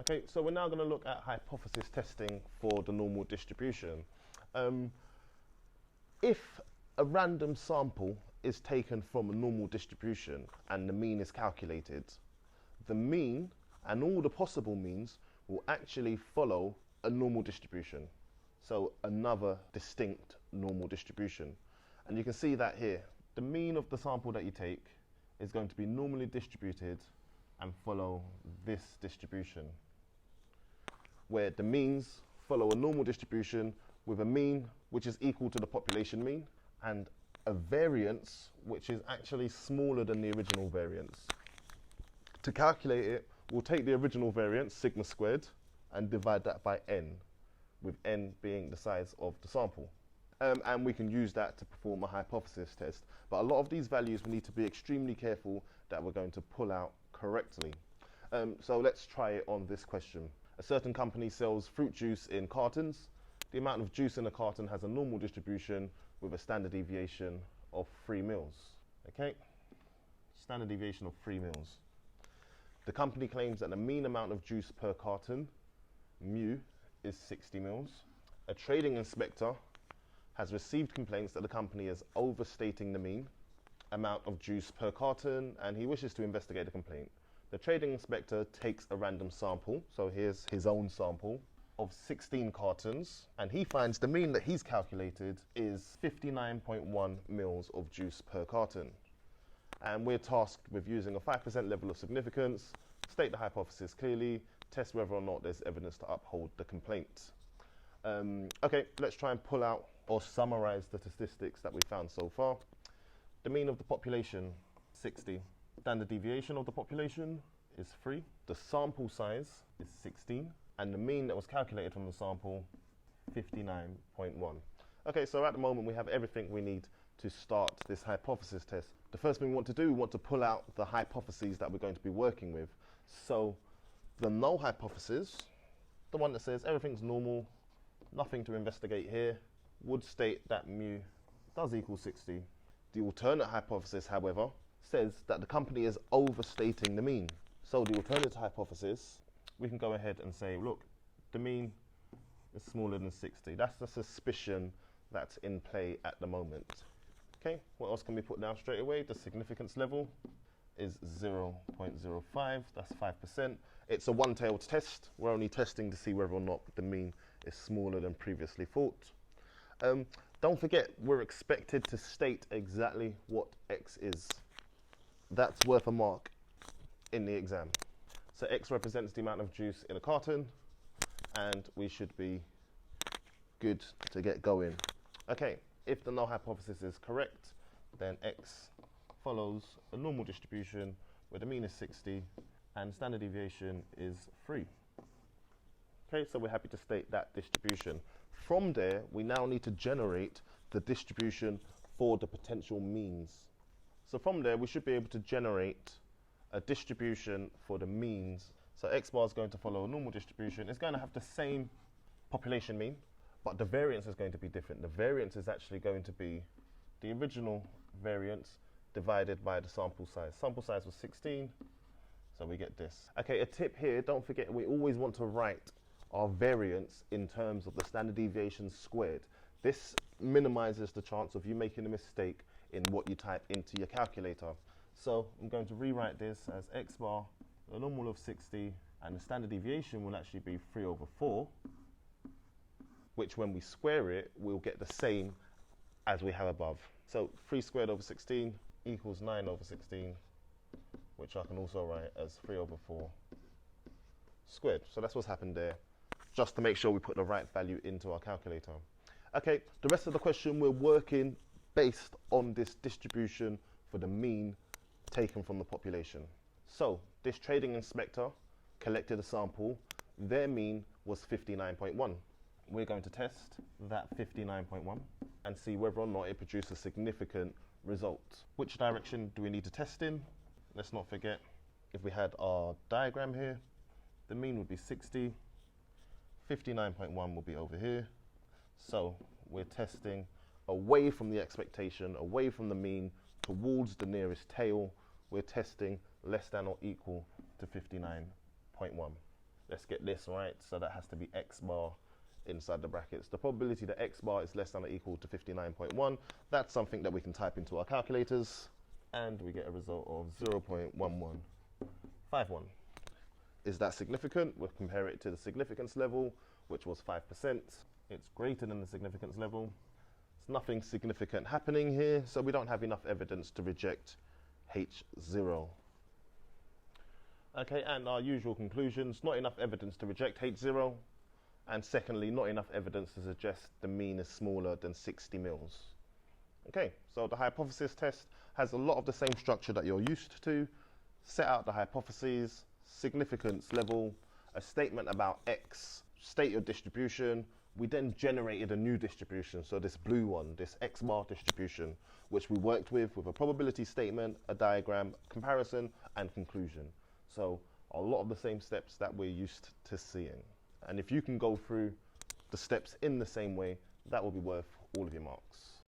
Okay, so we're now going to look at hypothesis testing for the normal distribution. If a random sample is taken from a normal distribution and the mean is calculated, the mean and all the possible means will actually follow a normal distribution. So another distinct normal distribution. And you can see that here. The mean of the sample that you take is going to be normally distributed and follow this distribution, where the means follow a normal distribution with a mean which is equal to the population mean and a variance which is actually smaller than the original variance. To calculate it, we'll take the original variance, sigma squared, and divide that by n, with n being the size of the sample. And we can use that to perform a hypothesis test. But a lot of these values we need to be extremely careful that we're going to pull out correctly. So let's try it on this question. A certain company sells fruit juice in cartons. The amount of juice in a carton has a normal distribution with a standard deviation of 3 mils. Okay, standard deviation of 3 mils. The company claims that the mean amount of juice per carton, mu, is 60 mils. A trading inspector has received complaints that the company is overstating the mean amount of juice per carton, and he wishes to investigate the complaint. The trading inspector takes a random sample, so here's his own sample, of 16 cartons, and he finds the mean that he's calculated is 59.1 mils of juice per carton. And we're tasked with using a 5% level of significance, state the hypothesis clearly, test whether or not there's evidence to uphold the complaint. Okay, let's try and pull out or summarize the statistics that we found so far. The mean of the population, 60. Standard deviation of the population is 3. The sample size is 16. And the mean that was calculated from the sample, 59.1. Okay, so at the moment we have everything we need to start this hypothesis test. The first thing we want to do, we want to pull out the hypotheses that we're going to be working with. So the null hypothesis, the one that says everything's normal, nothing to investigate here, would state that mu does equal 60. The alternate hypothesis, however, says that the company is overstating the mean. So the alternate hypothesis, we can go ahead and say, look, the mean is smaller than 60. That's the suspicion that's in play at the moment. Okay, what else can we put down straight away? The significance level is 0.05, that's 5%. It's a one-tailed test. We're only testing to see whether or not the mean is smaller than previously thought. Don't forget, we're expected to state exactly what x is. That's worth a mark in the exam. So x represents the amount of juice in a carton, and we should be good to get going. Okay, if the null hypothesis is correct, then x follows a normal distribution where the mean is 60 and standard deviation is 3. Okay, so we're happy to state that distribution. From there, we now need to generate the distribution for the potential means. So from there, we should be able to generate a distribution for the means. So x bar is going to follow a normal distribution. It's going to have the same population mean, but the variance is going to be different. The variance is actually going to be the original variance divided by the sample size. Sample size was 16, so we get this. Okay, a tip here, don't forget, we always want to write our variance in terms of the standard deviation squared. This minimizes the chance of you making a mistake in what you type into your calculator. So I'm going to rewrite this as x bar, the normal of 60, and the standard deviation will actually be 3/4, which when we square it, we'll get the same as we have above. So 3 squared over 16 equals 9/16, which I can also write as 3/4 squared. So that's what's happened there, just to make sure we put the right value into our calculator. Okay, the rest of the question, we're working based on this distribution for the mean taken from the population. So this trading inspector collected a sample. Their mean was 59.1. We're going to test that 59.1 and see whether or not it produces a significant result. Which direction do we need to test in? Let's not forget, if we had our diagram here, the mean would be 60, 59.1 will be over here. So we're testing away from the expectation, away from the mean, towards the nearest tail. We're testing less than or equal to 59.1. let's get this right. So that has to be x bar inside the brackets. The probability that x bar is less than or equal to 59.1, that's something that we can type into our calculators, and we get a result of 0.1151. Is that significant? We'll compare it to the significance level, which was 5%. It's greater than the significance level. There's nothing significant happening here, so we don't have enough evidence to reject H0. Okay, and our usual conclusions: not enough evidence to reject H0, and secondly, not enough evidence to suggest the mean is smaller than 60 mils. Okay, so the hypothesis test has a lot of the same structure that you're used to. Set out the hypotheses, significance level, a statement about X, state your distribution. We then generated a new distribution, so this blue one, this X bar distribution, which we worked with a probability statement, a diagram, comparison, and conclusion. So a lot of the same steps that we're used to seeing. And if you can go through the steps in the same way, that will be worth all of your marks.